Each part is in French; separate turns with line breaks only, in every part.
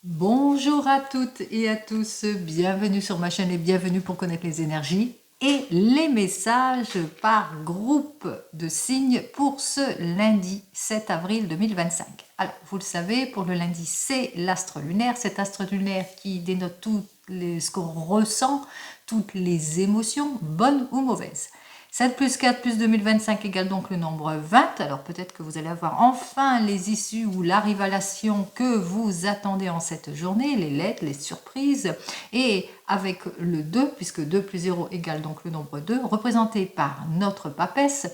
Bonjour à toutes et à tous, bienvenue sur ma chaîne et bienvenue pour connaître les énergies et les messages par groupe de signes pour ce lundi 7 avril 2025. Alors, vous le savez, pour le lundi, c'est l'astre lunaire, cet astre lunaire qui dénote ce qu'on ressent, toutes les émotions, bonnes ou mauvaises. 7 plus 4 plus 2025 égale donc le nombre 20. Alors peut-être que vous allez avoir enfin les issues ou la révélation que vous attendez en cette journée, les lettres, les surprises. Et avec le 2, puisque 2 plus 0 égale donc le nombre 2, représenté par notre papesse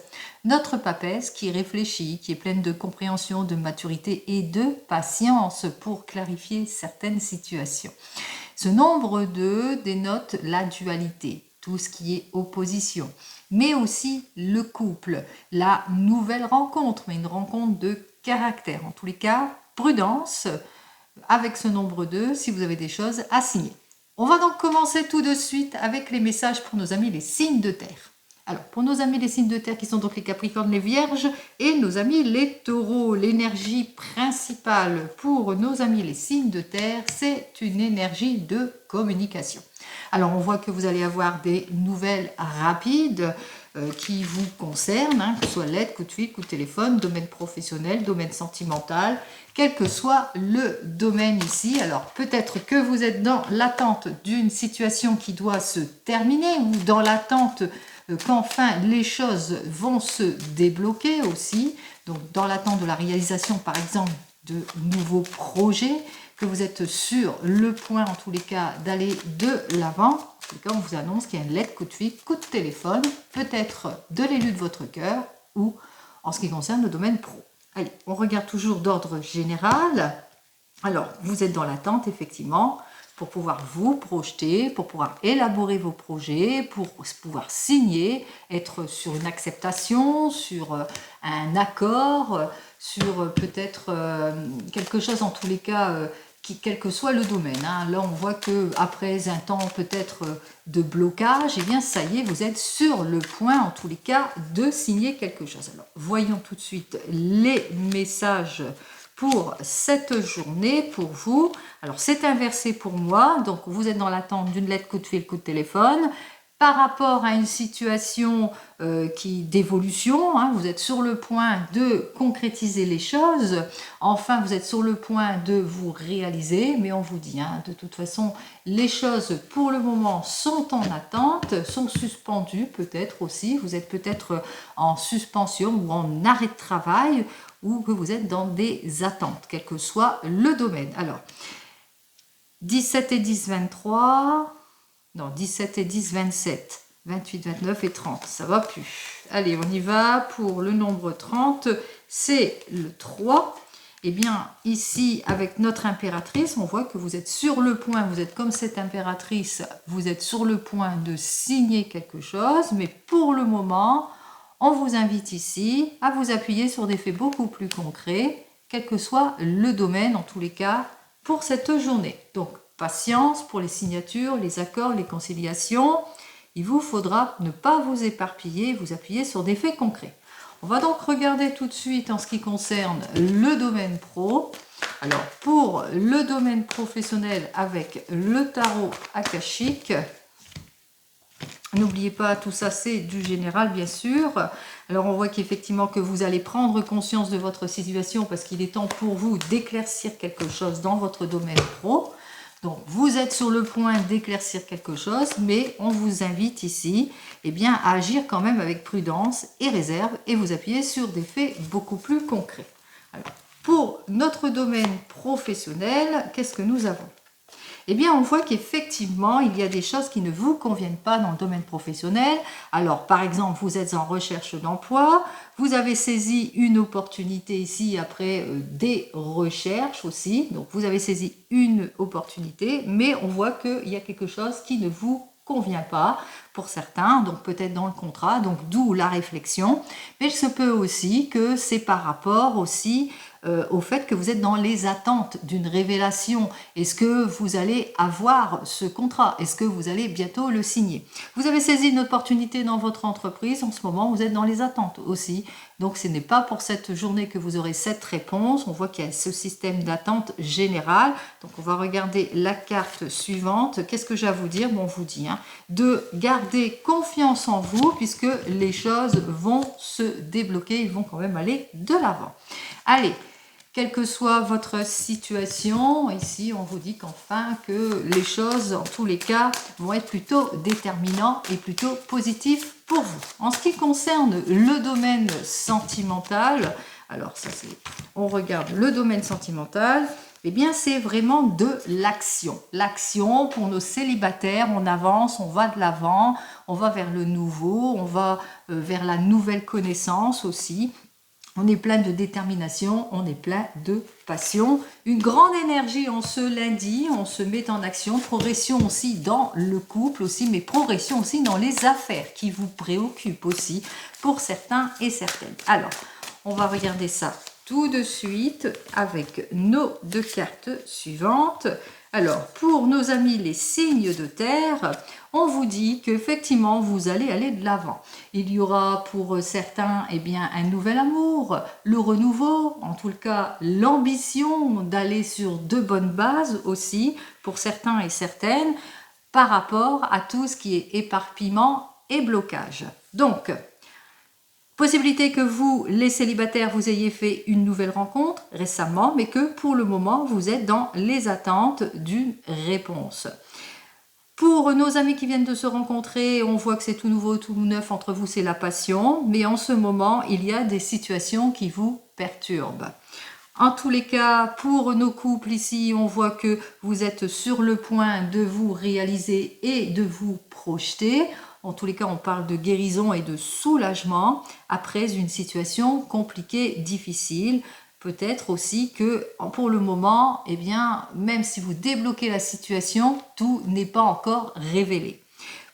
qui réfléchit, qui est pleine de compréhension, de maturité et de patience pour clarifier certaines situations. Ce nombre 2 dénote la dualité, tout ce qui est opposition, mais aussi le couple, la nouvelle rencontre, mais une rencontre de caractère. En tous les cas, prudence avec ce nombre 2 si vous avez des choses à signer. On va donc commencer tout de suite avec les messages pour nos amis les signes de terre. Alors, pour nos amis les signes de terre qui sont donc les Capricornes, les Vierges et nos amis les Taureaux, l'énergie principale pour nos amis les signes de terre, c'est une énergie de communication. Alors, on voit que vous allez avoir des nouvelles rapides qui vous concernent, que ce soit lettre, coup de fil, coup de téléphone, domaine professionnel, domaine sentimental, quel que soit le domaine ici. Alors, peut-être que vous êtes dans l'attente d'une situation qui doit se terminer ou dans l'attente qu'enfin les choses vont se débloquer aussi, donc dans l'attente de la réalisation par exemple de nouveaux projets, que vous êtes sur le point en tous les cas d'aller de l'avant. En tout cas, on vous annonce qu'il y a une lettre, coup de fil, coup de téléphone, peut-être de l'élu de votre cœur ou en ce qui concerne le domaine pro. Allez, on regarde toujours d'ordre général. Alors, vous êtes dans l'attente effectivement pour pouvoir vous projeter, pour pouvoir élaborer vos projets, pour pouvoir signer, être sur une acceptation, sur un accord, sur peut-être quelque chose en tous les cas, quel que soit le domaine. Là, on voit qu'après un temps peut-être de blocage, eh bien ça y est, vous êtes sur le point en tous les cas de signer quelque chose. Alors, voyons tout de suite les messages pour cette journée, pour vous. Alors, c'est inversé pour moi. Donc, vous êtes dans l'attente d'une lettre, coup de fil, coup de téléphone. Par rapport à une situation d'évolution, vous êtes sur le point de concrétiser les choses. Enfin, vous êtes sur le point de vous réaliser. Mais on vous dit, de toute façon, les choses, pour le moment, sont en attente, sont suspendues peut-être aussi. Vous êtes peut-être en suspension ou en arrêt de travail, ou que vous êtes dans des attentes, quel que soit le domaine. Alors, 17 et 10, 23, non, 17 et 10, 27, 28, 29 et 30, ça va plus. Allez, on y va pour le nombre 30, c'est le 3. Eh bien, ici, avec notre impératrice, on voit que vous êtes sur le point, vous êtes comme cette impératrice, vous êtes sur le point de signer quelque chose, mais pour le moment, on vous invite ici à vous appuyer sur des faits beaucoup plus concrets, quel que soit le domaine, en tous les cas, pour cette journée. Donc, patience pour les signatures, les accords, les conciliations. Il vous faudra ne pas vous éparpiller, vous appuyer sur des faits concrets. On va donc regarder tout de suite en ce qui concerne le domaine pro. Alors, pour le domaine professionnel avec le tarot akashique, n'oubliez pas, tout ça c'est du général bien sûr. Alors on voit qu'effectivement que vous allez prendre conscience de votre situation parce qu'il est temps pour vous d'éclaircir quelque chose dans votre domaine pro. Donc vous êtes sur le point d'éclaircir quelque chose, mais on vous invite ici à agir quand même avec prudence et réserve et vous appuyer sur des faits beaucoup plus concrets. Alors, pour notre domaine professionnel, qu'est-ce que nous avons ? Eh bien, on voit qu'effectivement, il y a des choses qui ne vous conviennent pas dans le domaine professionnel. Alors, par exemple, vous êtes en recherche d'emploi, vous avez saisi une opportunité ici après des recherches aussi. Donc, vous avez saisi une opportunité, mais on voit qu'il y a quelque chose qui ne vous convient pas pour certains, donc peut-être dans le contrat, donc d'où la réflexion. Mais il se peut aussi que c'est par rapport aussi au fait que vous êtes dans les attentes d'une révélation. Est-ce que vous allez avoir ce contrat? Est-ce que vous allez bientôt le signer? Vous avez saisi une opportunité dans votre entreprise. En ce moment, vous êtes dans les attentes aussi. Donc, ce n'est pas pour cette journée que vous aurez cette réponse. On voit qu'il y a ce système d'attente générale. Donc, on va regarder la carte suivante. Qu'est-ce que j'ai à vous dire? Bon, on vous dit de garder confiance en vous puisque les choses vont se débloquer. Ils vont quand même aller de l'avant. Allez, quelle que soit votre situation, ici on vous dit qu'enfin que les choses, en tous les cas, vont être plutôt déterminants et plutôt positifs pour vous. En ce qui concerne le domaine sentimental, alors ça c'est, on regarde le domaine sentimental, eh bien c'est vraiment de l'action. L'action pour nos célibataires, on avance, on va de l'avant, on va vers le nouveau, on va vers la nouvelle connaissance aussi. On est plein de détermination, on est plein de passion. Une grande énergie en ce lundi, on se met en action. Progression aussi dans le couple aussi, mais progression aussi dans les affaires qui vous préoccupent aussi pour certains et certaines. Alors, on va regarder ça tout de suite avec nos deux cartes suivantes. Alors, pour nos amis les signes de terre, on vous dit qu'effectivement, vous allez aller de l'avant. Il y aura pour certains un nouvel amour, le renouveau, en tout cas l'ambition d'aller sur de bonnes bases aussi, pour certains et certaines, par rapport à tout ce qui est éparpillement et blocage. Donc, possibilité que vous, les célibataires, vous ayez fait une nouvelle rencontre récemment, mais que pour le moment, vous êtes dans les attentes d'une réponse. Pour nos amis qui viennent de se rencontrer, on voit que c'est tout nouveau, tout neuf entre vous, c'est la passion. Mais en ce moment, il y a des situations qui vous perturbent. En tous les cas, pour nos couples ici, on voit que vous êtes sur le point de vous réaliser et de vous projeter. En tous les cas, on parle de guérison et de soulagement après une situation compliquée, difficile. Peut-être aussi que pour le moment, même si vous débloquez la situation, tout n'est pas encore révélé.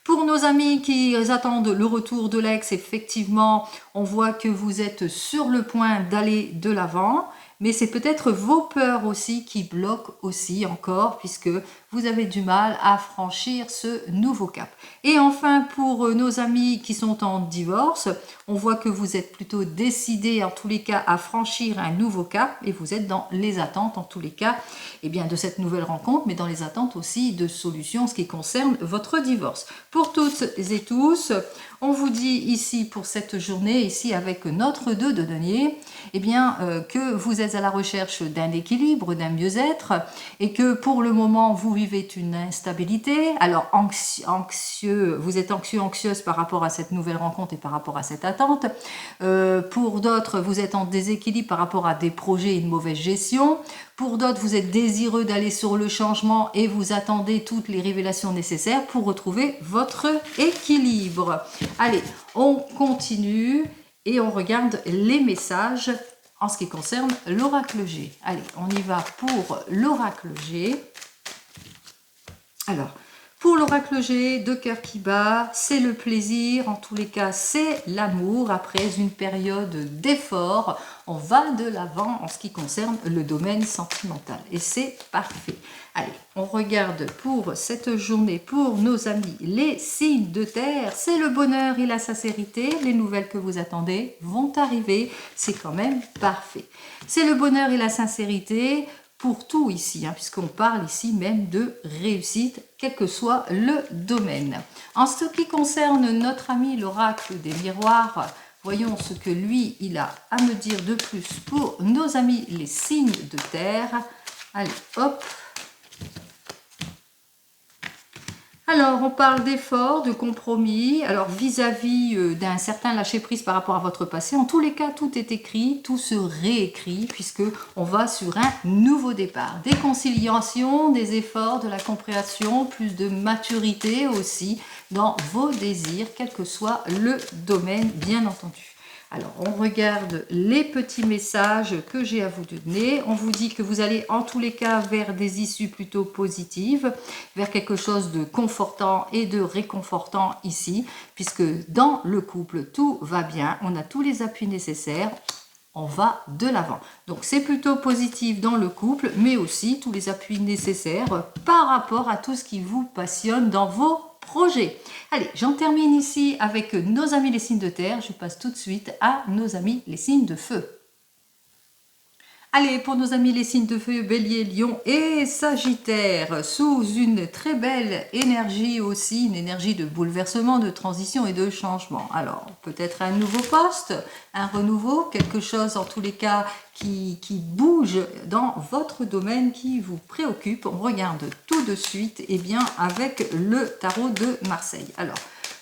Pour nos amis qui attendent le retour de l'ex, effectivement, on voit que vous êtes sur le point d'aller de l'avant. Mais c'est peut-être vos peurs aussi qui bloquent aussi encore, puisque vous avez du mal à franchir ce nouveau cap. Et enfin, pour nos amis qui sont en divorce, on voit que vous êtes plutôt décidés, en tous les cas, à franchir un nouveau cap, et vous êtes dans les attentes, en tous les cas, de cette nouvelle rencontre, mais dans les attentes aussi de solutions en ce qui concerne votre divorce. Pour toutes et tous, on vous dit ici, pour cette journée, ici avec notre 2 de denier, que vous êtes à la recherche d'un équilibre, d'un mieux-être, et que pour le moment, vous vivez une instabilité. Alors, vous êtes anxieuse par rapport à cette nouvelle rencontre et par rapport à cette attente. Pour d'autres, vous êtes en déséquilibre par rapport à des projets et une mauvaise gestion. Pour d'autres, vous êtes désireux d'aller sur le changement et vous attendez toutes les révélations nécessaires pour retrouver votre équilibre. Allez, on continue et on regarde les messages en ce qui concerne l'oracle G. Allez, on y va pour l'oracle G. Alors, pour l'oracle G, de cœur qui bat, c'est le plaisir, en tous les cas, c'est l'amour. Après une période d'effort, on va de l'avant en ce qui concerne le domaine sentimental. Et c'est parfait. Allez, on regarde pour cette journée, pour nos amis, les signes de terre. C'est le bonheur et la sincérité. Les nouvelles que vous attendez vont arriver. C'est quand même parfait. C'est le bonheur et la sincérité pour tout ici, puisqu'on parle ici même de réussite, quel que soit le domaine. En ce qui concerne notre ami l'oracle des miroirs, voyons ce que lui, il a à me dire de plus pour nos amis les signes de terre. Allez, hop. Alors, on parle d'efforts, de compromis, alors vis-à-vis d'un certain lâcher-prise par rapport à votre passé. En tous les cas, tout est écrit, tout se réécrit, puisque on va sur un nouveau départ. Des conciliations, des efforts, de la compréhension, plus de maturité aussi dans vos désirs, quel que soit le domaine, bien entendu. Alors, on regarde les petits messages que j'ai à vous donner. On vous dit que vous allez en tous les cas vers des issues plutôt positives, vers quelque chose de confortant et de réconfortant ici, puisque dans le couple, tout va bien. On a tous les appuis nécessaires. on va de l'avant. Donc c'est plutôt positif dans le couple, mais aussi tous les appuis nécessaires par rapport à tout ce qui vous passionne dans vos projets. Allez, j'en termine ici avec nos amis les signes de terre. Je passe tout de suite à nos amis les signes de feu. Allez, pour nos amis les signes de feu, Bélier, Lion et Sagittaire, sous une très belle énergie aussi, une énergie de bouleversement, de transition et de changement. Alors, peut-être un nouveau poste, un renouveau, quelque chose en tous les cas qui bouge dans votre domaine, qui vous préoccupe. On regarde tout de suite avec le tarot de Marseille. Alors,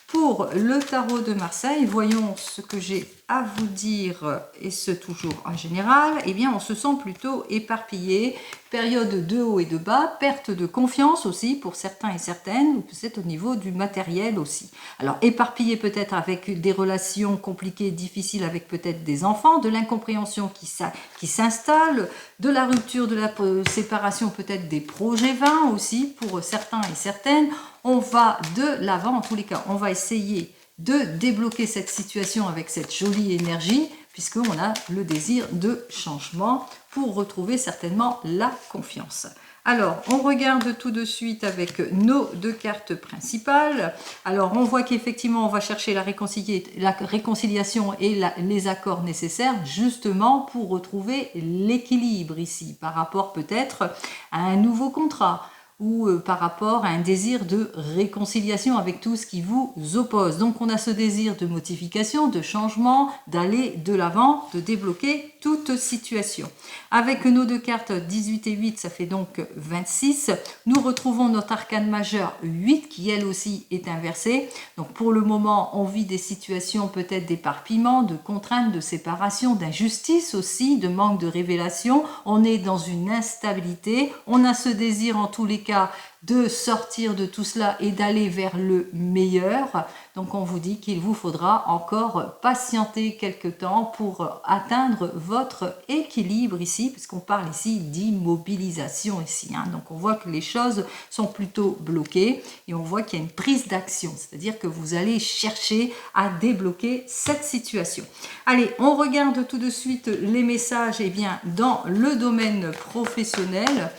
pour le tarot de Marseille, voyons ce que j'ai à vous dire, et ce toujours en général. On se sent plutôt éparpillé, période de haut et de bas, perte de confiance aussi pour certains et certaines, ou peut-être au niveau du matériel aussi. Alors éparpillé peut-être avec des relations compliquées, difficiles avec peut-être des enfants, de l'incompréhension qui s'installe, de la rupture, de la séparation, peut-être des projets vains aussi pour certains et certaines. On va de l'avant, en tous les cas, on va essayer de débloquer cette situation avec cette jolie énergie, puisqu'on a le désir de changement pour retrouver certainement la confiance. Alors, on regarde tout de suite avec nos deux cartes principales. Alors, on voit qu'effectivement, on va chercher la réconciliation et les accords nécessaires, justement pour retrouver l'équilibre ici, par rapport peut-être à un nouveau contrat, ou par rapport à un désir de réconciliation avec tout ce qui vous oppose. Donc on a ce désir de modification, de changement, d'aller de l'avant, de débloquer toute situation. Avec nos deux cartes 18 et 8, ça fait donc 26. Nous retrouvons notre arcane majeur 8 qui elle aussi est inversée. Donc pour le moment, on vit des situations peut-être d'éparpillement, de contraintes, de séparation, d'injustice aussi, de manque de révélation. On est dans une instabilité. On a ce désir en tous les cas de sortir de tout cela et d'aller vers le meilleur. Donc on vous dit qu'il vous faudra encore patienter quelque temps pour atteindre votre équilibre ici, puisqu'on parle ici d'immobilisation ici. Donc on voit que les choses sont plutôt bloquées et on voit qu'il y a une prise d'action, c'est-à-dire que vous allez chercher à débloquer cette situation. Allez, on regarde tout de suite les messages dans le domaine professionnel.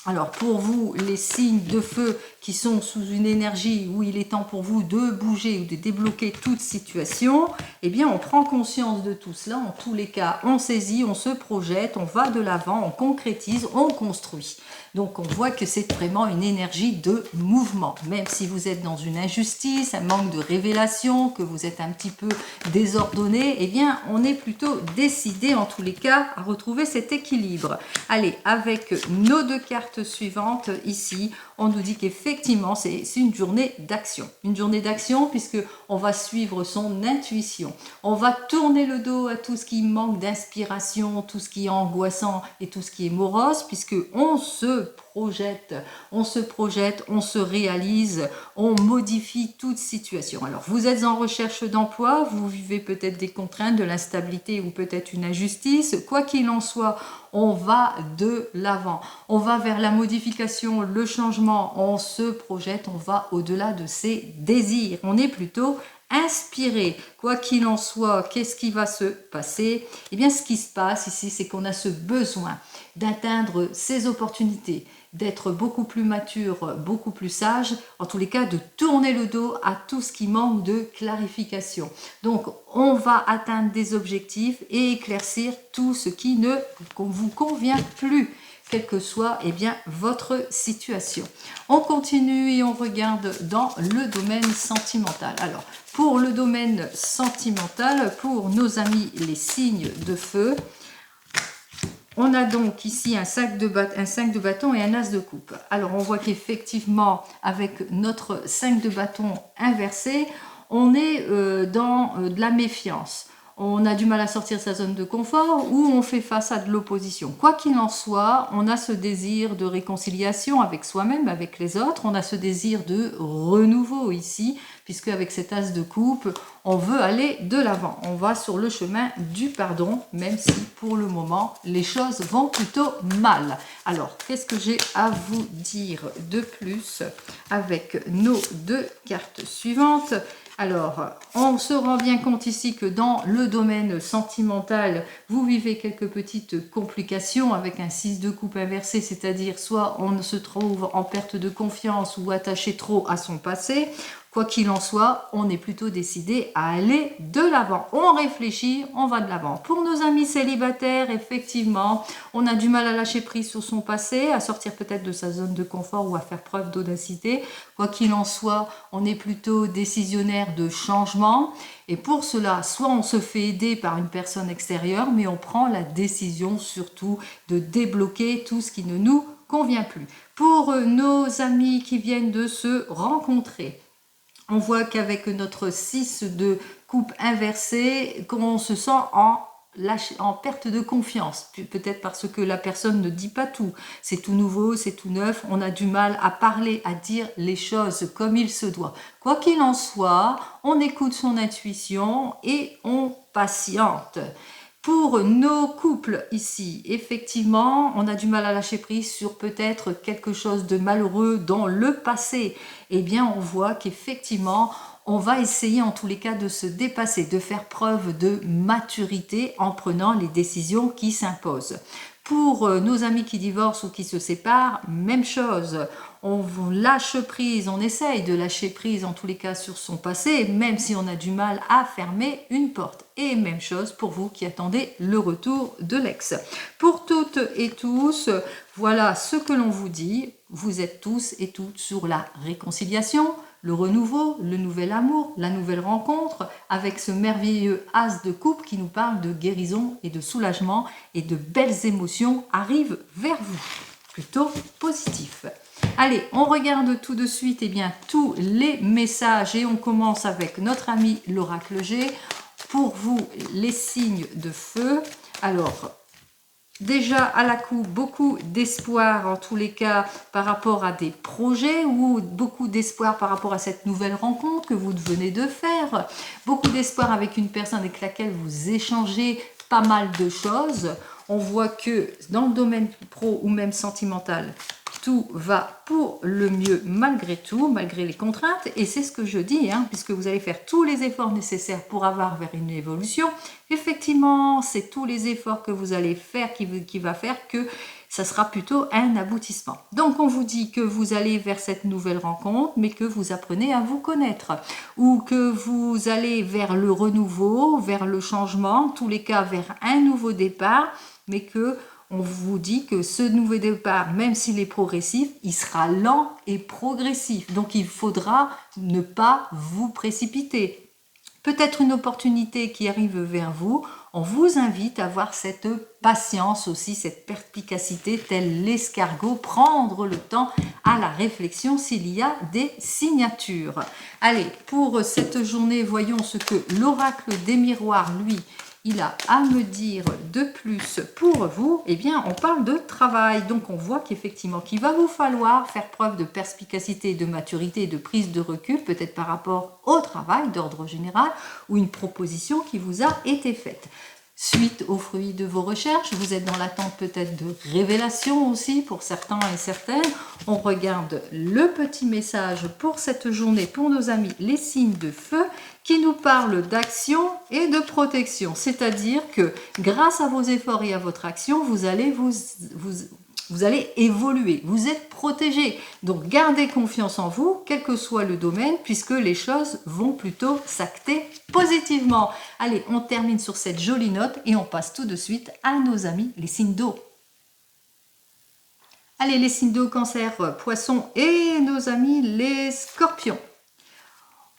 Alors pour vous, les signes de feu qui sont sous une énergie où il est temps pour vous de bouger ou de débloquer toute situation, on prend conscience de tout cela. En tous les cas, on saisit, on se projette, on va de l'avant, on concrétise, on construit. Donc on voit que c'est vraiment une énergie de mouvement. Même si vous êtes dans une injustice, un manque de révélation, que vous êtes un petit peu désordonné, on est plutôt décidé en tous les cas à retrouver cet équilibre. Allez, avec nos deux cartes suivantes ici, on nous dit qu'effectivement c'est une journée d'action. Une journée d'action puisque on va suivre son intuition. On va tourner le dos à tout ce qui manque d'inspiration, tout ce qui est angoissant et tout ce qui est morose, puisque on se projette, on se réalise, on modifie toute situation. Alors vous êtes en recherche d'emploi, vous vivez peut-être des contraintes, de l'instabilité ou peut-être une injustice. Quoi qu'il en soit, on va de l'avant, on va vers la modification, le changement, on se projette, on va au-delà de ses désirs. On est plutôt inspiré. Quoi qu'il en soit, qu'est-ce qui va se passer? Ce qui se passe ici, c'est qu'on a ce besoin d'atteindre ses opportunités, d'être beaucoup plus mature, beaucoup plus sage, en tous les cas de tourner le dos à tout ce qui manque de clarification. Donc on va atteindre des objectifs et éclaircir tout ce qui ne vous convient plus, quelle que soit votre situation. On continue et on regarde dans le domaine sentimental. Alors pour le domaine sentimental, pour nos amis les signes de feu, on a donc ici un 5 de bâton et un as de coupe. Alors on voit qu'effectivement avec notre 5 de bâton inversé, on est dans de la méfiance. On a du mal à sortir de sa zone de confort ou on fait face à de l'opposition. Quoi qu'il en soit, on a ce désir de réconciliation avec soi-même, avec les autres. On a ce désir de renouveau ici, puisque avec cet as de coupe, on veut aller de l'avant. On va sur le chemin du pardon, même si pour le moment, les choses vont plutôt mal. Alors, qu'est-ce que j'ai à vous dire de plus avec nos deux cartes suivantes? Alors, on se rend bien compte ici que dans le domaine sentimental, vous vivez quelques petites complications avec un 6 de coupe inversé, c'est-à-dire soit on se trouve en perte de confiance ou attaché trop à son passé. Quoi qu'il en soit, on est plutôt décidé à aller de l'avant. On réfléchit, on va de l'avant. Pour nos amis célibataires, effectivement, on a du mal à lâcher prise sur son passé, à sortir peut-être de sa zone de confort ou à faire preuve d'audacité. Quoi qu'il en soit, on est plutôt décisionnaire de changement. Et pour cela, soit on se fait aider par une personne extérieure, mais on prend la décision surtout de débloquer tout ce qui ne nous convient plus. Pour nos amis qui viennent de se rencontrer, on voit qu'avec notre 6 de coupe inversée, on se sent en perte de confiance. Peut-être parce que la personne ne dit pas tout. C'est tout nouveau, c'est tout neuf. On a du mal à parler, à dire les choses comme il se doit. Quoi qu'il en soit, on écoute son intuition et on patiente. Pour nos couples ici, effectivement, on a du mal à lâcher prise sur peut-être quelque chose de malheureux dans le passé. Eh bien, on voit qu'effectivement, on va essayer en tous les cas de se dépasser, de faire preuve de maturité en prenant les décisions qui s'imposent. Pour nos amis qui divorcent ou qui se séparent, même chose. On lâche prise, on essaye de lâcher prise en tous les cas sur son passé, même si on a du mal à fermer une porte. Et même chose pour vous qui attendez le retour de l'ex. Pour toutes et tous, voilà ce que l'on vous dit. Vous êtes tous et toutes sur la réconciliation, le renouveau, le nouvel amour, la nouvelle rencontre, avec ce merveilleux as de coupe qui nous parle de guérison et de soulagement, et de belles émotions arrivent vers vous. Plutôt positif. Allez, on regarde tout de suite tous les messages et on commence avec notre ami l'oracle G. Pour vous, les signes de feu. Alors, déjà à la coupe, beaucoup d'espoir en tous les cas par rapport à des projets ou beaucoup d'espoir par rapport à cette nouvelle rencontre que vous venez de faire. Beaucoup d'espoir avec une personne avec laquelle vous échangez pas mal de choses. On voit que dans le domaine pro ou même sentimental, tout va pour le mieux malgré tout, malgré les contraintes. Et c'est ce que je dis, puisque vous allez faire tous les efforts nécessaires pour avoir vers une évolution. Effectivement, c'est tous les efforts que vous allez faire qui va faire que ça sera plutôt un aboutissement. Donc on vous dit que vous allez vers cette nouvelle rencontre, mais que vous apprenez à vous connaître. Ou que vous allez vers le renouveau, vers le changement, en tous les cas vers un nouveau départ, mais que on vous dit que ce nouveau départ, même s'il est progressif, il sera lent et progressif. Donc il faudra ne pas vous précipiter. Peut-être une opportunité qui arrive vers vous, on vous invite à avoir cette patience aussi, cette perspicacité, tel l'escargot, prendre le temps à la réflexion s'il y a des signatures. Allez, pour cette journée, voyons ce que l'oracle des miroirs, lui, il a à me dire de plus pour vous. Eh bien, on parle de travail. Donc, on voit qu'effectivement, qu'il va vous falloir faire preuve de perspicacité, de maturité et de prise de recul, peut-être par rapport au travail d'ordre général ou une proposition qui vous a été faite. Suite aux fruits de vos recherches, vous êtes dans l'attente peut-être de révélations aussi pour certains et certaines. On regarde le petit message pour cette journée pour nos amis les signes de feu qui nous parlent d'action et de protection. C'est-à-dire que grâce à vos efforts et à votre action, vous allez vous allez évoluer, vous êtes protégé. Donc gardez confiance en vous, quel que soit le domaine, puisque les choses vont plutôt s'acter positivement. Allez, on termine sur cette jolie note et on passe tout de suite à nos amis les signes d'eau. Allez, les signes d'eau, cancer, poisson et nos amis les scorpions.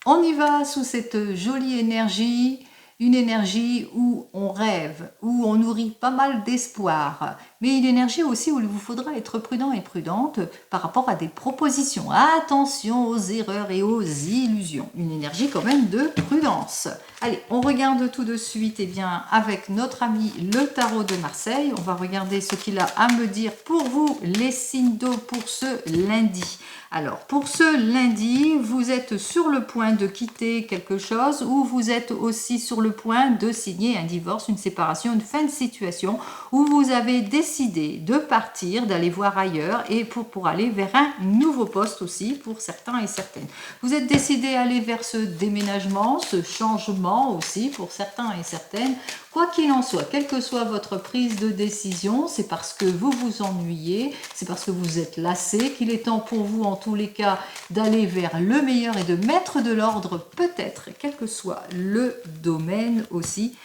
On y va sous cette jolie énergie, une énergie où on rêve, où on nourrit pas mal d'espoir, mais une énergie aussi où il vous faudra être prudent et prudente par rapport à des propositions. Attention aux erreurs et aux illusions. Une énergie quand même de prudence. Allez, on regarde tout de suite avec notre ami le tarot de Marseille. On va regarder ce qu'il a à me dire pour vous, les signes d'eau pour ce lundi. Alors, pour ce lundi, vous êtes sur le point de quitter quelque chose ou vous êtes aussi sur le point de signer un divorce, une séparation, une fin de situation où vous avez décidé de partir, d'aller voir ailleurs et pour aller vers un nouveau poste aussi pour certains et certaines. Vous êtes décidé à aller vers ce déménagement, ce changement aussi pour certains et certaines. Quoi qu'il en soit, quelle que soit votre prise de décision, c'est parce que vous vous ennuyez, c'est parce que vous êtes lassé, qu'il est temps pour vous en tous les cas d'aller vers le meilleur et de mettre de l'ordre peut-être, quel que soit le domaine aussi.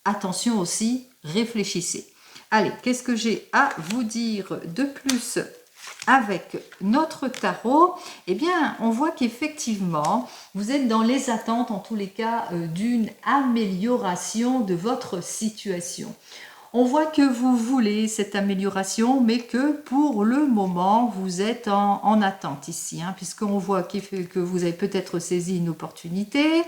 Attention aussi, réfléchissez. Allez, qu'est-ce que j'ai à vous dire de plus avec notre tarot? Eh bien, on voit qu'effectivement, vous êtes dans les attentes, en tous les cas, d'une amélioration de votre situation. On voit que vous voulez cette amélioration, mais que pour le moment, vous êtes en attente ici, puisqu'on voit que vous avez peut-être saisi une opportunité,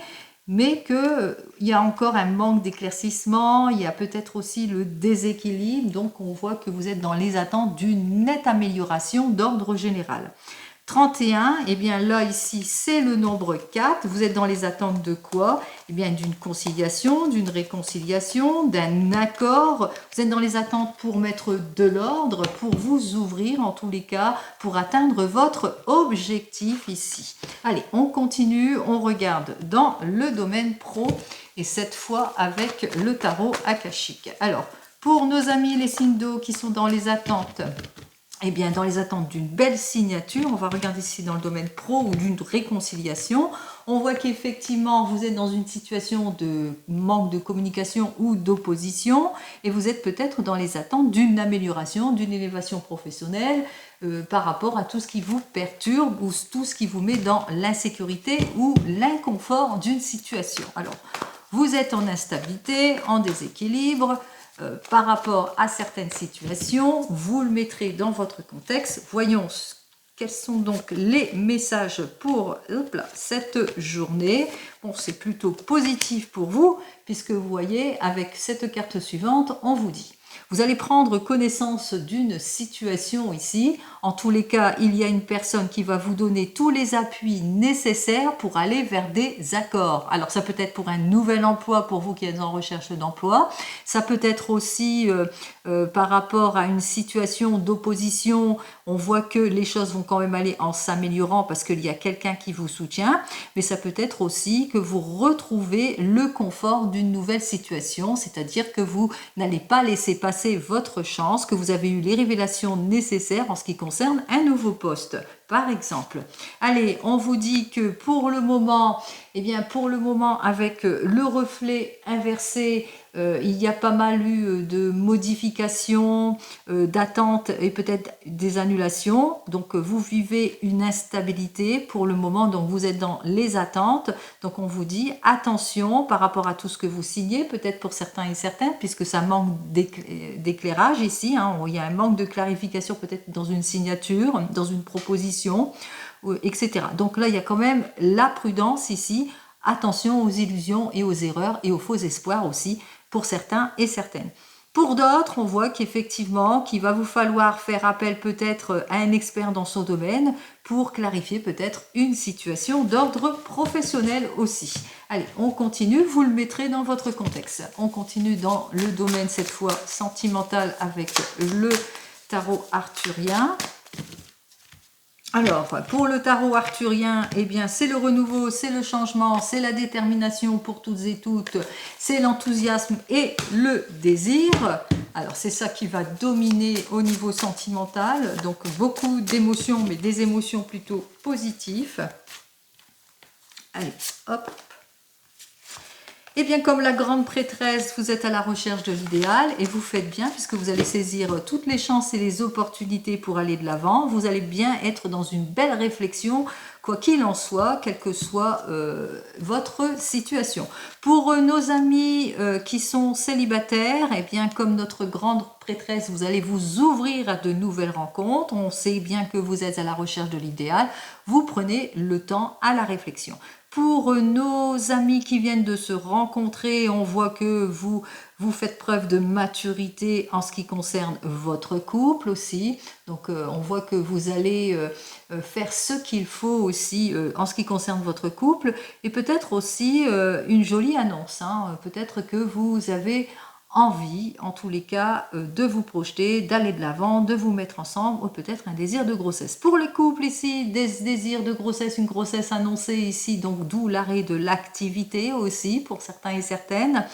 mais qu'il y a encore un manque d'éclaircissement, il y a peut-être aussi le déséquilibre, donc on voit que vous êtes dans les attentes d'une nette amélioration d'ordre général. 31, eh bien là ici c'est le nombre 4, vous êtes dans les attentes de quoi? Eh bien d'une conciliation, d'une réconciliation, d'un accord, vous êtes dans les attentes pour mettre de l'ordre, pour vous ouvrir en tous les cas, pour atteindre votre objectif ici. Allez, on continue, on regarde dans le domaine pro et cette fois avec le tarot akashique. Alors, pour nos amis les signes d'eau qui sont dans les attentes, eh bien, dans les attentes d'une belle signature, on va regarder ici dans le domaine pro ou d'une réconciliation, on voit qu'effectivement, vous êtes dans une situation de manque de communication ou d'opposition et vous êtes peut-être dans les attentes d'une amélioration, d'une élévation professionnelle par rapport à tout ce qui vous perturbe ou tout ce qui vous met dans l'insécurité ou l'inconfort d'une situation. Alors, vous êtes en instabilité, en déséquilibre, par rapport à certaines situations, vous le mettrez dans votre contexte. Voyons quels sont donc les messages pour cette journée. Bon, c'est plutôt positif pour vous, puisque vous voyez, avec cette carte suivante, on vous dit: vous allez prendre connaissance d'une situation ici. En tous les cas, il y a une personne qui va vous donner tous les appuis nécessaires pour aller vers des accords. Alors, ça peut être pour un nouvel emploi, pour vous qui êtes en recherche d'emploi. Ça peut être aussi par rapport à une situation d'opposition. On voit que les choses vont quand même aller en s'améliorant parce qu'il y a quelqu'un qui vous soutient. Mais ça peut être aussi que vous retrouvez le confort d'une nouvelle situation, c'est-à-dire que vous n'allez pas laisser passer votre chance, que vous avez eu les révélations nécessaires en ce qui concerne un nouveau poste, par exemple. Allez, on vous dit que pour le moment, eh bien pour le moment avec le reflet inversé, il y a pas mal eu de modifications, d'attentes et peut-être des annulations. Donc vous vivez une instabilité pour le moment, donc vous êtes dans les attentes. Donc on vous dit attention par rapport à tout ce que vous signez, peut-être pour certains et certaines, puisque ça manque d'éclairage ici. Il y a un manque de clarification peut-être dans une signature, dans une proposition, etc. Donc là, il y a quand même la prudence ici. Attention aux illusions et aux erreurs et aux faux espoirs aussi pour certains et certaines. Pour d'autres, on voit qu'effectivement, qu'il va vous falloir faire appel peut-être à un expert dans son domaine pour clarifier peut-être une situation d'ordre professionnel aussi. Allez, on continue, vous le mettrez dans votre contexte. On continue dans le domaine cette fois sentimental avec le tarot arthurien. Alors, pour le tarot arthurien, eh bien, c'est le renouveau, c'est le changement, c'est la détermination pour toutes et toutes, c'est l'enthousiasme et le désir. Alors, c'est ça qui va dominer au niveau sentimental. Donc, beaucoup d'émotions, mais des émotions plutôt positives. Allez, hop. Et bien comme la grande prêtresse, vous êtes à la recherche de l'idéal et vous faites bien puisque vous allez saisir toutes les chances et les opportunités pour aller de l'avant. Vous allez bien être dans une belle réflexion, quoi qu'il en soit, quelle que soit votre situation. Pour nos amis qui sont célibataires, et bien comme notre grande prêtresse, vous allez vous ouvrir à de nouvelles rencontres. On sait bien que vous êtes à la recherche de l'idéal. Vous prenez le temps à la réflexion. Pour nos amis qui viennent de se rencontrer, on voit que vous faites preuve de maturité en ce qui concerne votre couple aussi. Donc on voit que vous allez faire ce qu'il faut aussi en ce qui concerne votre couple. Et peut-être aussi une jolie annonce. Hein. Peut-être que vous avez envie, en tous les cas, de vous projeter, d'aller de l'avant, de vous mettre ensemble, ou peut-être un désir de grossesse. Pour les couples ici, des désirs de grossesse, une grossesse annoncée ici, donc d'où l'arrêt de l'activité aussi, pour certains et certaines.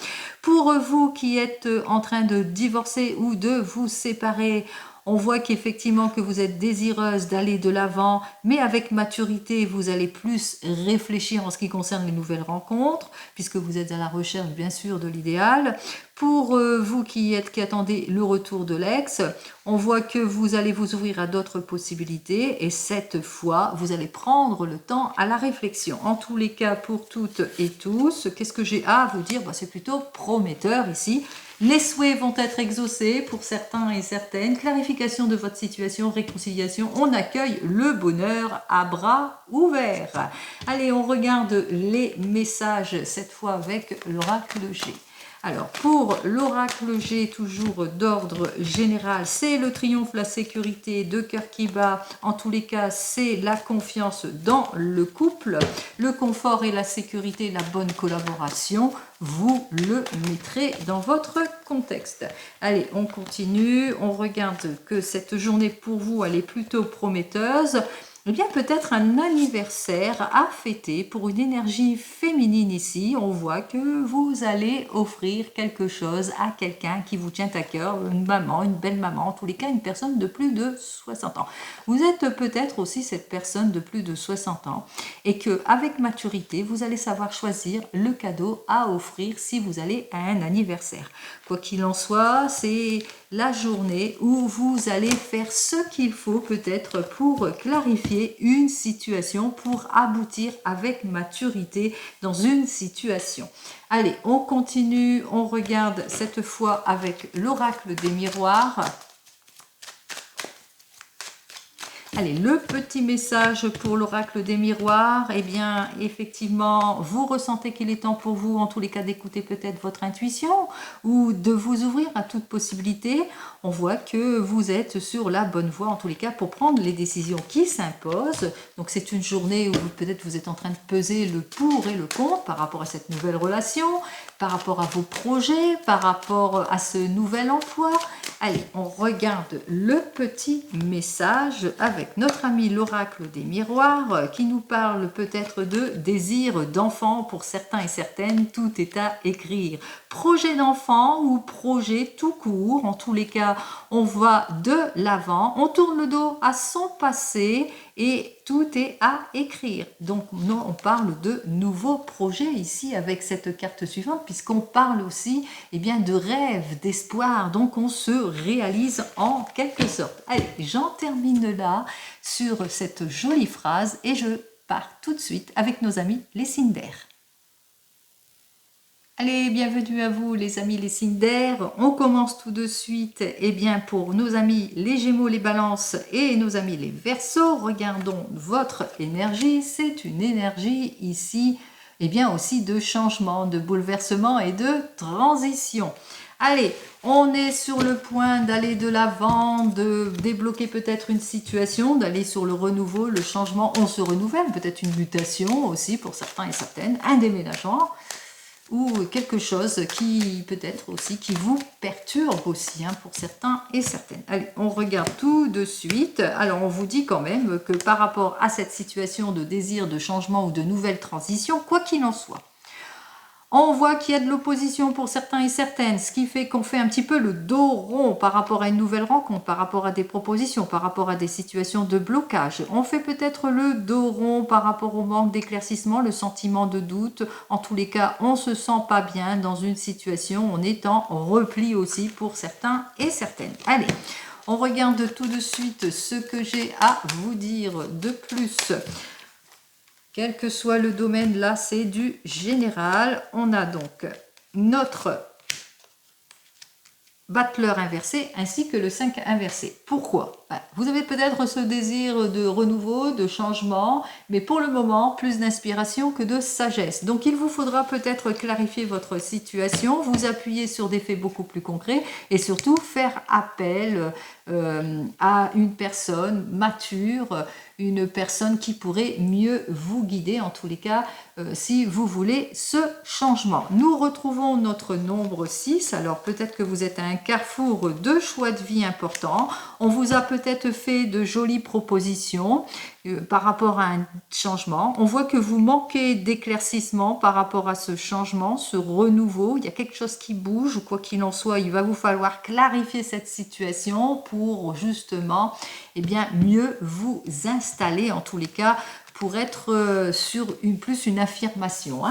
Pour vous qui êtes en train de divorcer ou de vous séparer, on voit qu'effectivement que vous êtes désireuse d'aller de l'avant, mais avec maturité, vous allez plus réfléchir en ce qui concerne les nouvelles rencontres, puisque vous êtes à la recherche bien sûr de l'idéal. Pour vous qui attendez le retour de l'ex, on voit que vous allez vous ouvrir à d'autres possibilités et cette fois, vous allez prendre le temps à la réflexion. En tous les cas, pour toutes et tous, qu'est-ce que j'ai à vous dire? C'est plutôt prometteur ici. Les souhaits vont être exaucés pour certains et certaines. Clarification de votre situation, réconciliation. On accueille le bonheur à bras ouverts. Allez, on regarde les messages, cette fois avec l'oracle G. Alors, pour l'oracle G, toujours d'ordre général, c'est le triomphe, la sécurité, de cœur qui bat. En tous les cas, c'est la confiance dans le couple, le confort et la sécurité, la bonne collaboration. Vous le mettrez dans votre contexte. Allez, on continue. On regarde que cette journée pour vous, elle est plutôt prometteuse. Eh bien, peut-être un anniversaire à fêter pour une énergie féminine ici. On voit que vous allez offrir quelque chose à quelqu'un qui vous tient à cœur, une maman, une belle maman, en tous les cas une personne de plus de 60 ans. Vous êtes peut-être aussi cette personne de plus de 60 ans et qu'avec maturité, vous allez savoir choisir le cadeau à offrir si vous allez à un anniversaire. Quoi qu'il en soit, c'est la journée où vous allez faire ce qu'il faut peut-être pour clarifier une situation, pour aboutir avec maturité dans une situation. Allez, on continue, on regarde cette fois avec l'oracle des miroirs. Allez, le petit message pour l'oracle des miroirs, eh bien, effectivement, vous ressentez qu'il est temps pour vous, en tous les cas, d'écouter peut-être votre intuition ou de vous ouvrir à toute possibilité. On voit que vous êtes sur la bonne voie, en tous les cas, pour prendre les décisions qui s'imposent. Donc, c'est une journée où peut-être vous êtes en train de peser le pour et le contre par rapport à cette nouvelle relation, par rapport à vos projets, par rapport à ce nouvel emploi. Allez, on regarde le petit message avec notre ami l'oracle des miroirs qui nous parle peut-être de désir d'enfant pour certains et certaines. Tout est à écrire. Projet d'enfant ou projet tout court. En tous les cas, on va de l'avant. On tourne le dos à son passé et tout est à écrire. Donc, non, on parle de nouveaux projets ici avec cette carte suivante, puisqu'on parle aussi bien, de rêve, d'espoir. Donc, on se réalise en quelque sorte. Allez, j'en termine là sur cette jolie phrase et je pars tout de suite avec nos amis les signes d'air. Allez, bienvenue à vous les amis les signes d'air. On commence tout de suite bien, pour nos amis les Gémeaux, les Balances et nos amis les Verseaux. Regardons votre énergie. C'est une énergie ici bien, aussi de changement, de bouleversement et de transition. Allez, on est sur le point d'aller de l'avant, de débloquer peut-être une situation, d'aller sur le renouveau, le changement. On se renouvelle, peut-être une mutation aussi pour certains et certaines, un déménagement ou quelque chose qui peut-être aussi qui vous perturbe aussi pour certains et certaines. Allez, on regarde tout de suite. Alors, on vous dit quand même que par rapport à cette situation de désir de changement ou de nouvelle transition, quoi qu'il en soit, on voit qu'il y a de l'opposition pour certains et certaines, ce qui fait qu'on fait un petit peu le dos rond par rapport à une nouvelle rencontre, par rapport à des propositions, par rapport à des situations de blocage. On fait peut-être le dos rond par rapport au manque d'éclaircissement, le sentiment de doute. En tous les cas, on ne se sent pas bien dans une situation, on est en repli aussi pour certains et certaines. Allez, on regarde tout de suite ce que j'ai à vous dire de plus. Quel que soit le domaine, là, c'est du général. On a donc notre battleur inversé ainsi que le 5 inversé. Pourquoi? Vous avez peut-être ce désir de renouveau, de changement, mais pour le moment, plus d'inspiration que de sagesse. Donc il vous faudra peut-être clarifier votre situation, vous appuyer sur des faits beaucoup plus concrets et surtout faire appel à une personne mature, une personne qui pourrait mieux vous guider, en tous les cas, si vous voulez ce changement. Nous retrouvons notre nombre 6, alors peut-être que vous êtes à un carrefour de choix de vie importants. On vous a peut-être fait de jolies propositions par rapport à un changement. On voit que vous manquez d'éclaircissement par rapport à ce changement, ce renouveau. Il y a quelque chose qui bouge, ou quoi qu'il en soit, il va vous falloir clarifier cette situation pour justement mieux vous installer, en tous les cas, pour être sur plus une affirmation.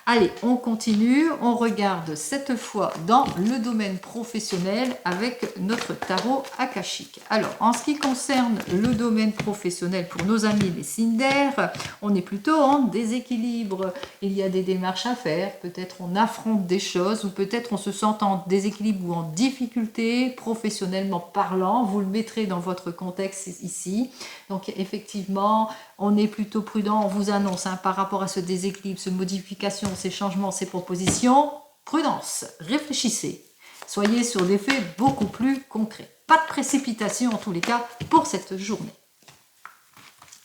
Allez, on continue, on regarde cette fois dans le domaine professionnel avec notre tarot akashique. Alors, en ce qui concerne le domaine professionnel pour nos amis les signes d'air, on est plutôt en déséquilibre. Il y a des démarches à faire, peut-être on affronte des choses ou peut-être on se sent en déséquilibre ou en difficulté professionnellement parlant. Vous le mettrez dans votre contexte ici. Donc, effectivement, on est plutôt prudent, on vous annonce par rapport à ce déséquilibre, ces modifications, ces changements, ces propositions. Prudence, réfléchissez. Soyez sur des faits beaucoup plus concrets. Pas de précipitation en tous les cas pour cette journée.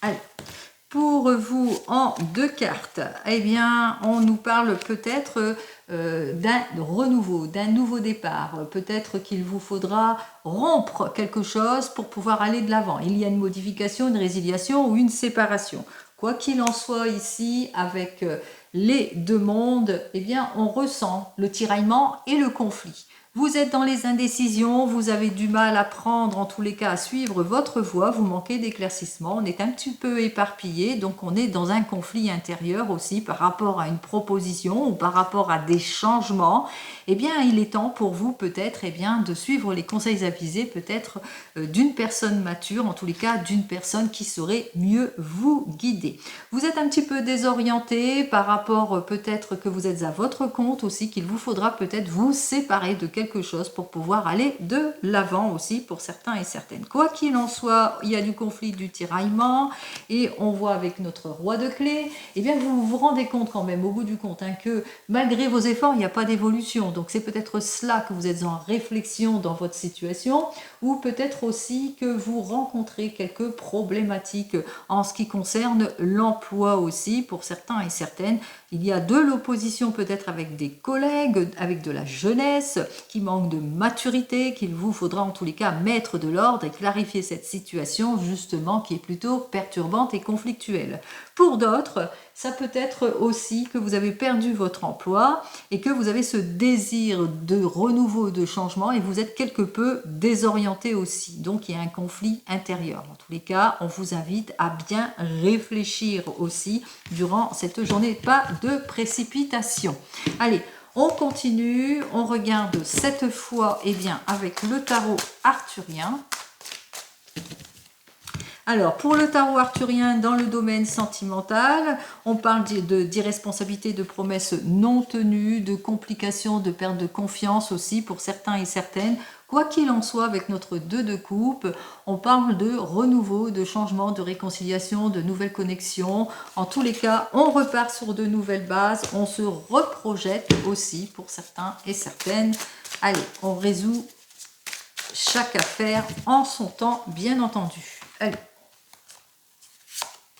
Allez, pour vous en 2 cartes, on nous parle peut-être d'un renouveau, d'un nouveau départ. Peut-être qu'il vous faudra rompre quelque chose pour pouvoir aller de l'avant. Il y a une modification, une résiliation ou une séparation. Quoi qu'il en soit ici, avec les 2 mondes, on ressent le tiraillement et le conflit. Vous êtes dans les indécisions, vous avez du mal à prendre, en tous les cas, à suivre votre voie, vous manquez d'éclaircissement, on est un petit peu éparpillé, donc on est dans un conflit intérieur aussi par rapport à une proposition ou par rapport à des changements. Il est temps pour vous peut-être de suivre les conseils avisés peut-être d'une personne mature, en tous les cas d'une personne qui saurait mieux vous guider. Vous êtes un petit peu désorienté par rapport peut-être que vous êtes à votre compte aussi, qu'il vous faudra peut-être vous séparer de quelque chose pour pouvoir aller de l'avant aussi pour certains et certaines. Quoi qu'il en soit, il y a du conflit, du tiraillement et on voit avec notre roi de clés, vous vous rendez compte quand même au bout du compte que malgré vos efforts, il n'y a pas d'évolution. Donc c'est peut-être cela que vous êtes en réflexion dans votre situation ou peut-être aussi que vous rencontrez quelques problématiques en ce qui concerne l'emploi aussi pour certains et certaines. Il y a de l'opposition peut-être avec des collègues, avec de la jeunesse qui manque de maturité, qu'il vous faudra en tous les cas mettre de l'ordre et clarifier cette situation justement qui est plutôt perturbante et conflictuelle. Pour d'autres, ça peut être aussi que vous avez perdu votre emploi et que vous avez ce désir de renouveau, de changement et vous êtes quelque peu désorienté aussi. Donc il y a un conflit intérieur. En tous les cas, on vous invite à bien réfléchir aussi durant cette journée. Pas de précipitation. Allez, on continue. On regarde cette fois avec le tarot arthurien. Alors, pour le tarot arthurien, dans le domaine sentimental, on parle d'irresponsabilité, de promesses non tenues, de complications, de perte de confiance aussi pour certains et certaines. Quoi qu'il en soit, avec notre 2 de coupe, on parle de renouveau, de changement, de réconciliation, de nouvelles connexions. En tous les cas, on repart sur de nouvelles bases, on se reprojette aussi pour certains et certaines. Allez, on résout chaque affaire en son temps, bien entendu. Allez.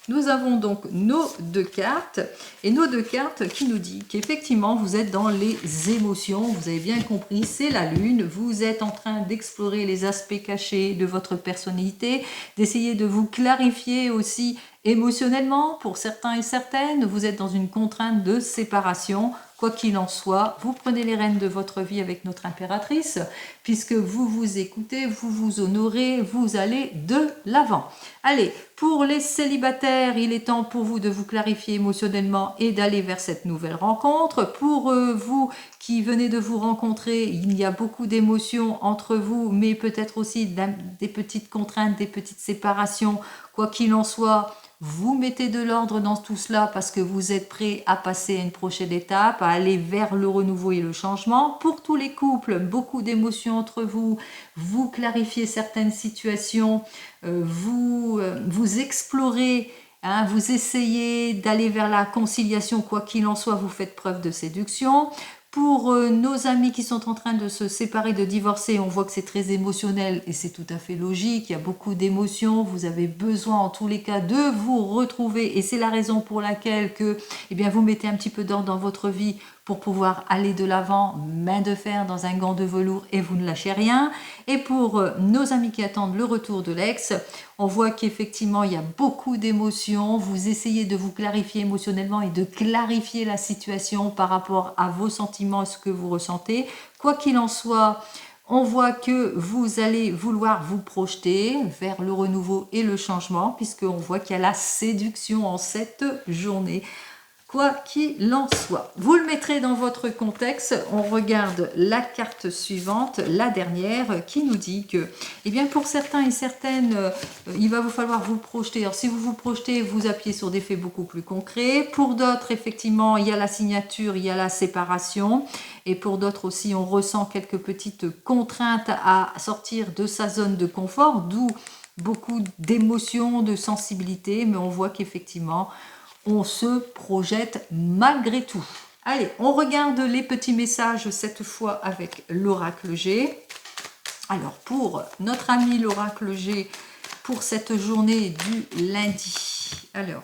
Nous avons donc nos 2 cartes et nos 2 cartes qui nous disent qu'effectivement vous êtes dans les émotions, vous avez bien compris, c'est la lune, vous êtes en train d'explorer les aspects cachés de votre personnalité, d'essayer de vous clarifier aussi émotionnellement pour certains et certaines, vous êtes dans une contrainte de séparation. Quoi qu'il en soit, vous prenez les rênes de votre vie avec notre impératrice, puisque vous vous écoutez, vous vous honorez, vous allez de l'avant. Allez, pour les célibataires, il est temps pour vous de vous clarifier émotionnellement et d'aller vers cette nouvelle rencontre. Pour vous qui venez de vous rencontrer, il y a beaucoup d'émotions entre vous, mais peut-être aussi des petites contraintes, des petites séparations. Quoi qu'il en soit, vous mettez de l'ordre dans tout cela parce que vous êtes prêt à passer à une prochaine étape, à aller vers le renouveau et le changement. Pour tous les couples, beaucoup d'émotions entre vous, vous clarifiez certaines situations, vous explorez, hein, vous essayez d'aller vers la conciliation, quoi qu'il en soit, vous faites preuve de séduction. Pour nos amis qui sont en train de se séparer, de divorcer, on voit que c'est très émotionnel et c'est tout à fait logique. Il y a beaucoup d'émotions. Vous avez besoin en tous les cas de vous retrouver et c'est la raison pour laquelle que, eh bien, vous mettez un petit peu d'ordre dans votre vie pour pouvoir aller de l'avant, main de fer dans un gant de velours et vous ne lâchez rien. Et pour nos amis qui attendent le retour de l'ex, on voit qu'effectivement il y a beaucoup d'émotions, vous essayez de vous clarifier émotionnellement et de clarifier la situation par rapport à vos sentiments et ce que vous ressentez. Quoi qu'il en soit, on voit que vous allez vouloir vous projeter vers le renouveau et le changement puisqu'on voit qu'il y a la séduction en cette journée. Quoi qu'il en soit, vous le mettrez dans votre contexte. On regarde la carte suivante, la dernière, qui nous dit que, eh bien, pour certains et certaines, il va vous falloir vous projeter. Alors, si vous vous projetez, vous appuyez sur des faits beaucoup plus concrets. Pour d'autres, effectivement, il y a la signature, il y a la séparation. Et pour d'autres aussi, on ressent quelques petites contraintes à sortir de sa zone de confort, d'où beaucoup d'émotions, de sensibilité. Mais on voit qu'effectivement, on se projette malgré tout. Allez, on regarde les petits messages cette fois avec l'oracle G. Alors, pour notre ami l'oracle G, pour cette journée du lundi. Alors,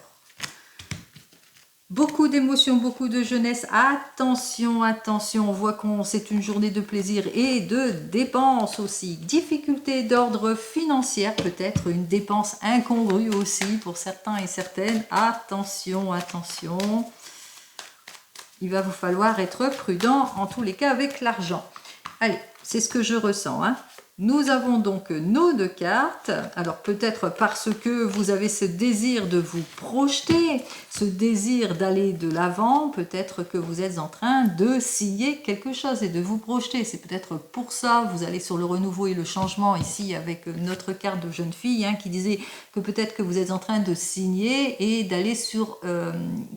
beaucoup d'émotions, beaucoup de jeunesse. Attention, attention, on voit qu'on c'est une journée de plaisir et de dépenses aussi. Difficulté d'ordre financier, peut-être une dépense incongrue aussi pour certains et certaines. Attention, attention. Il va vous falloir être prudent en tous les cas avec l'argent. Allez, c'est ce que je ressens, hein. Nous avons donc nos deux cartes. Alors peut-être parce que vous avez ce désir de vous projeter, ce désir d'aller de l'avant, peut-être que vous êtes en train de signer quelque chose et de vous projeter. C'est peut-être pour ça, vous allez sur le renouveau et le changement ici avec notre carte de jeune fille, hein, qui disait que peut-être que vous êtes en train de signer et d'aller sur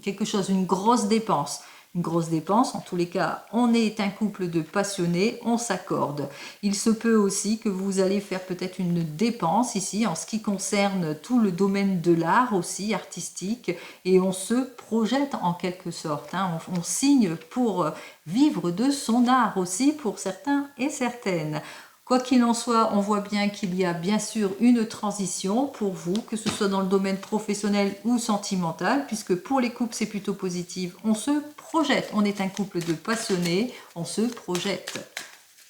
quelque chose, une grosse dépense. Une grosse dépense, en tous les cas, on est un couple de passionnés, on s'accorde. Il se peut aussi que vous allez faire peut-être une dépense ici en ce qui concerne tout le domaine de l'art aussi, artistique, et on se projette en quelque sorte, hein. On signe pour vivre de son art aussi pour certains et certaines. Quoi qu'il en soit, on voit bien qu'il y a bien sûr une transition pour vous, que ce soit dans le domaine professionnel ou sentimental, puisque pour les couples c'est plutôt positif, on se projette, on est un couple de passionnés, on se projette,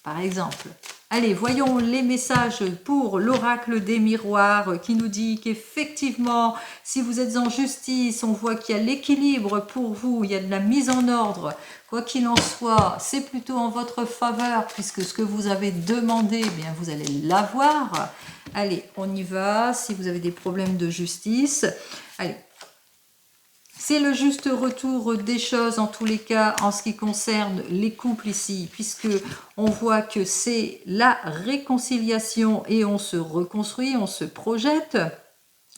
par exemple. Allez, voyons les messages pour l'oracle des miroirs qui nous dit qu'effectivement, si vous êtes en justice, on voit qu'il y a l'équilibre pour vous, il y a de la mise en ordre. Quoi qu'il en soit, c'est plutôt en votre faveur puisque ce que vous avez demandé, eh bien, vous allez l'avoir. Allez, on y va. Si vous avez des problèmes de justice, allez. C'est le juste retour des choses en tous les cas en ce qui concerne les couples ici, puisque on voit que c'est la réconciliation et on se reconstruit, on se projette.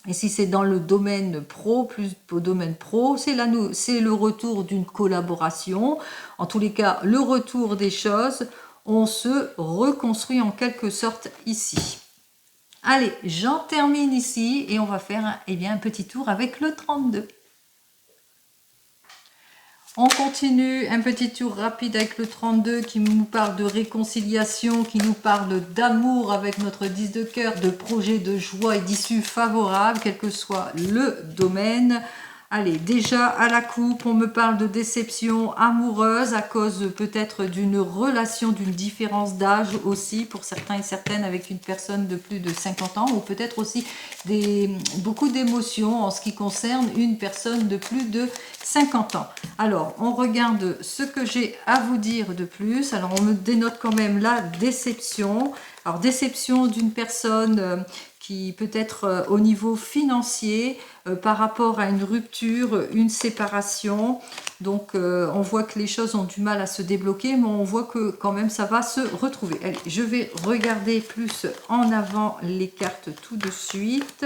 Et si c'est dans le domaine pro, plus au domaine pro, c'est le retour d'une collaboration. En tous les cas, le retour des choses, on se reconstruit en quelque sorte ici. Allez, j'en termine ici et on va faire un petit tour avec le 32. On continue, un petit tour rapide avec le 32 qui nous parle de réconciliation, qui nous parle d'amour avec notre 10 de cœur, de projet de joie et d'issue favorable, quel que soit le domaine. Allez, déjà à la coupe, on me parle de déception amoureuse à cause peut-être d'une relation, d'une différence d'âge aussi pour certains et certaines avec une personne de plus de 50 ans ou peut-être aussi beaucoup d'émotions en ce qui concerne une personne de plus de 50 ans. Alors, on regarde ce que j'ai à vous dire de plus. Alors, on me dénote quand même la déception. Alors, déception d'une personne qui peut être au niveau financier par rapport à une rupture, une séparation. Donc, on voit que les choses ont du mal à se débloquer, mais on voit que quand même ça va se retrouver. Allez, je vais regarder plus en avant les cartes tout de suite.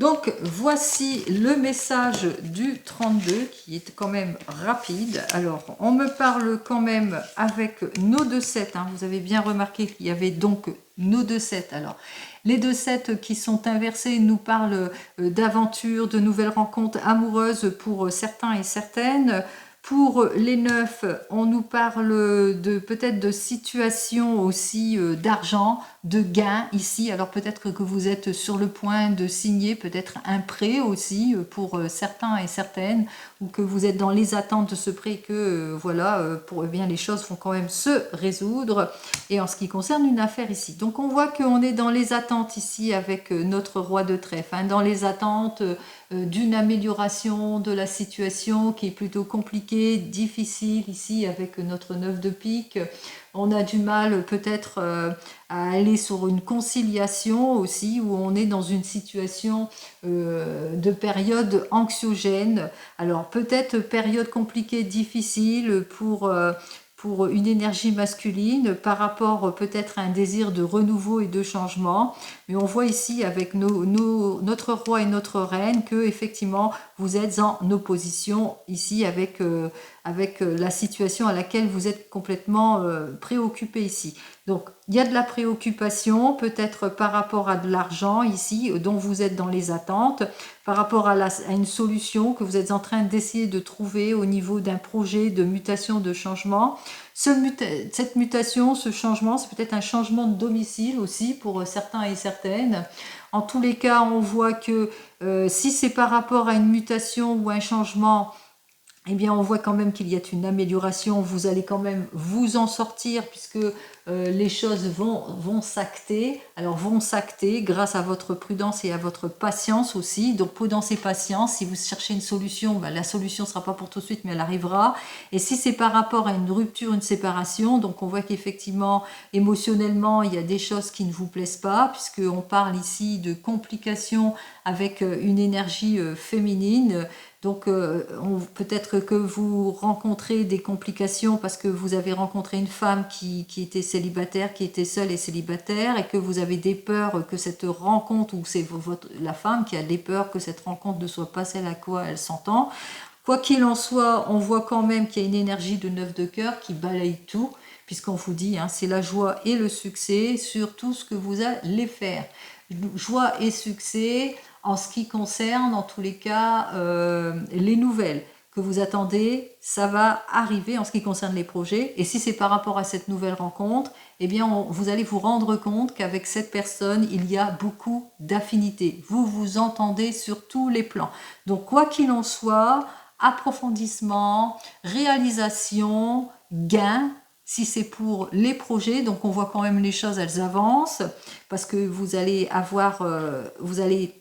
Donc voici le message du 32 qui est quand même rapide. Alors on me parle quand même avec nos 2-7, hein. Vous avez bien remarqué qu'il y avait donc nos 2-7. Alors les 2-7 qui sont inversés nous parlent d'aventures, de nouvelles rencontres amoureuses pour certains et certaines. Pour les 9, on nous parle de peut-être de situations aussi d'argent, de gains ici. Alors peut-être que vous êtes sur le point de signer peut-être un prêt aussi pour certains et certaines, ou que vous êtes dans les attentes de ce prêt, que voilà, pour eh bien les choses vont quand même se résoudre. Et en ce qui concerne une affaire ici, donc on voit qu'on est dans les attentes ici avec notre roi de trèfle, hein, dans les attentes d'une amélioration de la situation qui est plutôt compliquée, difficile ici avec notre 9 de pique. On a du mal peut-être à aller sur une conciliation aussi, où on est dans une situation de période anxiogène. Alors peut-être période compliquée, difficile pour une énergie masculine par rapport peut-être à un désir de renouveau et de changement. Mais on voit ici avec notre roi et notre reine que effectivement vous êtes en opposition ici avec la situation à laquelle vous êtes complètement préoccupé ici. Donc il y a de la préoccupation peut-être par rapport à de l'argent ici dont vous êtes dans les attentes, par rapport à une solution que vous êtes en train d'essayer de trouver au niveau d'un projet de mutation, de changement. Cette mutation, ce changement, c'est peut-être un changement de domicile aussi pour certains et certaines. En tous les cas, on voit que si c'est par rapport à une mutation ou un changement, eh bien on voit quand même qu'il y a une amélioration, vous allez quand même vous en sortir puisque les choses vont s'acter. Alors vont s'acter grâce à votre prudence et à votre patience aussi. Donc prudence et patience, si vous cherchez une solution, ben, la solution ne sera pas pour tout de suite mais elle arrivera. Et si c'est par rapport à une rupture, une séparation, donc on voit qu'effectivement émotionnellement il y a des choses qui ne vous plaisent pas, puisqu'on parle ici de complications avec une énergie féminine. Donc peut-être que vous rencontrez des complications parce que vous avez rencontré une femme qui était célibataire, qui était seule et célibataire, et que vous avez des peurs que cette rencontre, ou c'est la femme qui a des peurs que cette rencontre ne soit pas celle à quoi elle s'entend. Quoi qu'il en soit, on voit quand même qu'il y a une énergie de 9 de cœur qui balaye tout, puisqu'on vous dit, hein, c'est la joie et le succès sur tout ce que vous allez faire. Joie et succès en ce qui concerne, en tous les cas, les nouvelles que vous attendez, ça va arriver en ce qui concerne les projets. Et si c'est par rapport à cette nouvelle rencontre, eh bien, vous allez vous rendre compte qu'avec cette personne, il y a beaucoup d'affinités. Vous vous entendez sur tous les plans. Donc, quoi qu'il en soit, approfondissement, réalisation, gain, si c'est pour les projets, donc on voit quand même les choses, elles avancent, parce que vous allez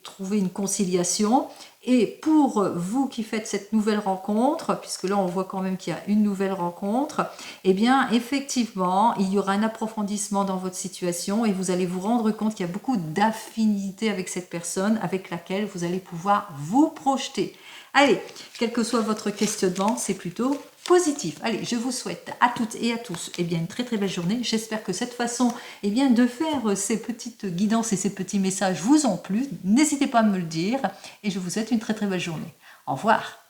trouver une conciliation. Et pour vous qui faites cette nouvelle rencontre, puisque là on voit quand même qu'il y a une nouvelle rencontre, eh bien effectivement, il y aura un approfondissement dans votre situation et vous allez vous rendre compte qu'il y a beaucoup d'affinité avec cette personne avec laquelle vous allez pouvoir vous projeter. Allez, quel que soit votre questionnement, c'est plutôt positif. Allez, je vous souhaite à toutes et à tous eh bien, une très très belle journée. J'espère que cette façon eh bien, de faire ces petites guidances et ces petits messages vous ont plu. N'hésitez pas à me le dire et je vous souhaite une très très belle journée. Au revoir.